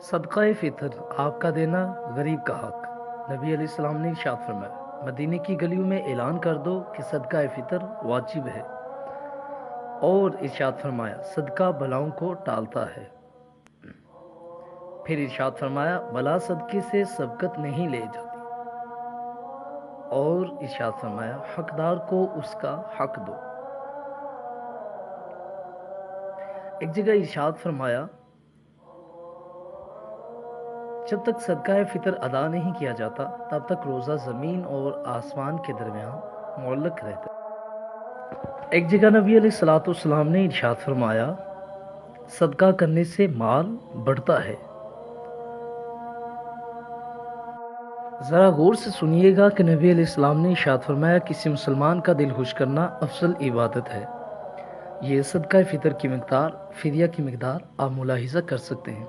صدقہ فطر آپ کا دینا غریب کا حق۔ نبی علیہ السلام نے ارشاد فرمایا، مدینے کی گلیوں میں اعلان کر دو کہ صدقہ فطر واجب ہے، اور ارشاد فرمایا صدقہ بلاؤں کو ٹالتا ہے۔ پھر ارشاد فرمایا بلا صدقے سے سبقت نہیں لے جاتی، اور ارشاد فرمایا حقدار کو اس کا حق دو۔ ایک جگہ ارشاد فرمایا جب تک صدقہ فطر ادا نہیں کیا جاتا تب تک روزہ زمین اور آسمان کے درمیان معلق رہتا ہے۔ ایک جگہ نبی علیہ الصلوۃ والسلام نے ارشاد فرمایا صدقہ کرنے سے مال بڑھتا ہے۔ ذرا غور سے سنیے گا کہ نبی علیہ السلام نے ارشاد فرمایا کسی مسلمان کا دل خوش کرنا افضل عبادت ہے۔ یہ صدقہ فطر کی مقدار، فدیہ کی مقدار آپ ملاحظہ کر سکتے ہیں۔